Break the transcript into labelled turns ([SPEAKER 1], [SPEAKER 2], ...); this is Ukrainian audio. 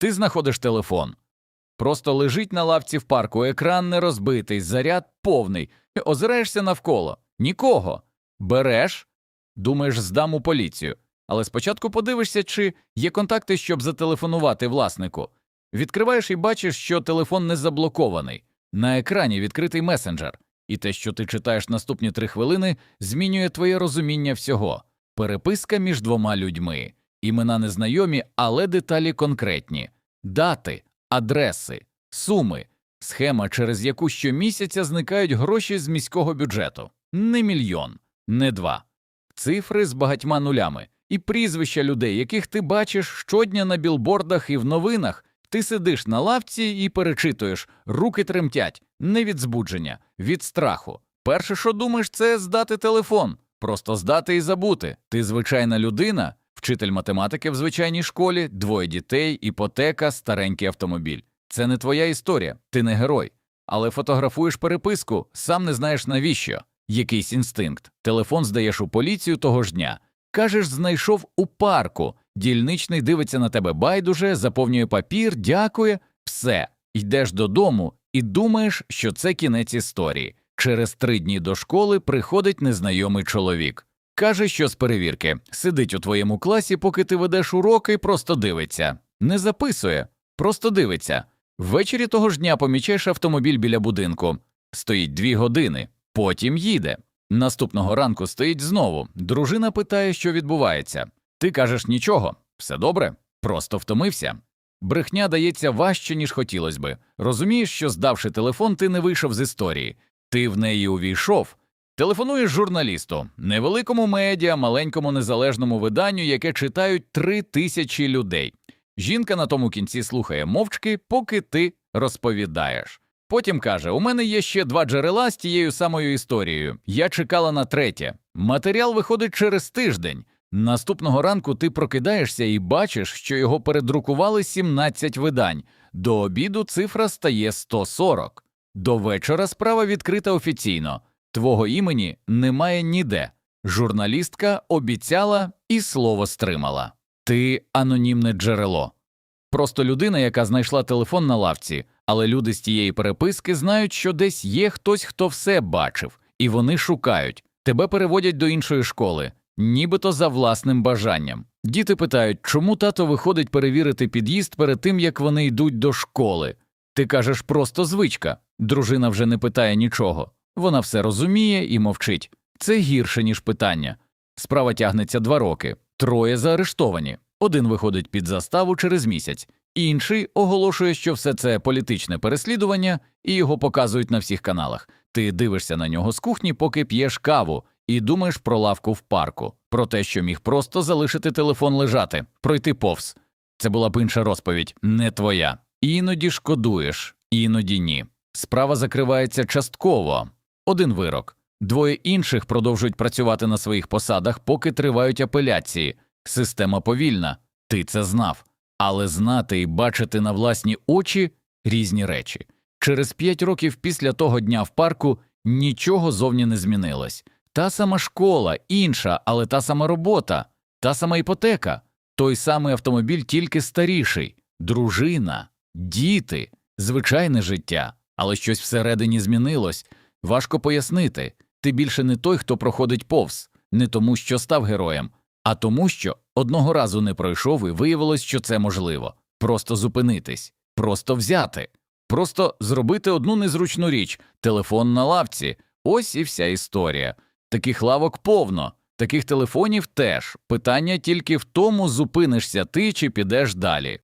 [SPEAKER 1] Ти знаходиш телефон. Просто лежить на лавці в парку, екран не розбитий, заряд повний. Озираєшся навколо. Нікого. Береш, думаєш, здам у поліцію. Але спочатку подивишся, чи є контакти, щоб зателефонувати власнику. Відкриваєш і бачиш, що телефон не заблокований. На екрані відкритий месенджер. І те, що ти читаєш наступні 3 хвилини, змінює твоє розуміння всього. Переписка між двома людьми. Імена незнайомі, але деталі конкретні. Дати, адреси, суми. Схема, через яку щомісяця зникають гроші з міського бюджету. Не мільйон, не 2. Цифри з багатьма нулями. І прізвища людей, яких ти бачиш щодня на білбордах і в новинах. Ти сидиш на лавці і перечитуєш, руки тремтять, не від збудження, від страху. Перше, що думаєш, це здати телефон, просто здати і забути. Ти звичайна людина, вчитель математики в звичайній школі, 2 дітей, іпотека, старенький автомобіль. Це не твоя історія, ти не герой. Але фотографуєш переписку, сам не знаєш навіщо. Якийсь інстинкт. Телефон здаєш у поліцію того ж дня. Кажеш, знайшов у парку. Дільничний дивиться на тебе байдуже, заповнює папір, дякує. Все. Йдеш додому і думаєш, що це кінець історії. Через 3 дні до школи приходить незнайомий чоловік. Каже, що з перевірки. Сидить у твоєму класі, поки ти ведеш уроки, просто дивиться. Не записує, просто дивиться. Ввечері того ж дня помічаєш автомобіль біля будинку. Стоїть 2 години, потім їде. Наступного ранку стоїть знову. Дружина питає, що відбувається. Ти кажеш нічого, все добре, просто втомився. Брехня дається важче, ніж хотілося би. Розумієш, що здавши телефон, ти не вийшов з історії. Ти в неї увійшов. Телефонуєш журналісту, невеликому медіа, маленькому незалежному виданню, яке читають 3000 людей. Жінка на тому кінці слухає мовчки, поки ти розповідаєш. Потім каже, у мене є ще 2 джерела з тією самою історією. Я чекала на 3. Матеріал виходить через тиждень. Наступного ранку ти прокидаєшся і бачиш, що його передрукували 17 видань. До обіду цифра стає 140. До вечора справа відкрита офіційно. Твого імені немає ніде. Журналістка обіцяла і слово стримала. Ти анонімне джерело. Просто людина, яка знайшла телефон на лавці, але люди з тієї переписки знають, що десь є хтось, хто все бачив, і вони шукають. Тебе переводять до іншої школи, нібито за власним бажанням. Діти питають, чому тато виходить перевірити під'їзд перед тим, як вони йдуть до школи. Ти кажеш, просто звичка. Дружина вже не питає нічого. Вона все розуміє і мовчить. Це гірше, ніж питання. Справа тягнеться 2 роки. 3 заарештовані. 1 виходить під заставу через місяць. Інший оголошує, що все це політичне переслідування, і його показують на всіх каналах. Ти дивишся на нього з кухні, поки п'єш каву, і думаєш про лавку в парку, про те, що міг просто залишити телефон лежати, пройти повз. Це була б інша розповідь, не твоя. Іноді шкодуєш, іноді ні. Справа закривається частково. 1 вирок. 2 інших продовжують працювати на своїх посадах, поки тривають апеляції. Система повільна. Ти це знав. Але знати і бачити на власні очі – різні речі. Через 5 років після того дня в парку нічого зовні не змінилось. Та сама школа, інша, але та сама робота, та сама іпотека, той самий автомобіль, тільки старіший, дружина, діти, звичайне життя. Але щось всередині змінилось. Важко пояснити. Ти більше не той, хто проходить повз. Не тому, що став героєм, а тому, що одного разу не пройшов і виявилось, що це можливо. Просто зупинитись, просто взяти, просто зробити одну незручну річ – телефон на лавці. Ось і вся історія. Таких лавок повно, таких телефонів теж. Питання тільки в тому, зупинишся ти чи підеш далі.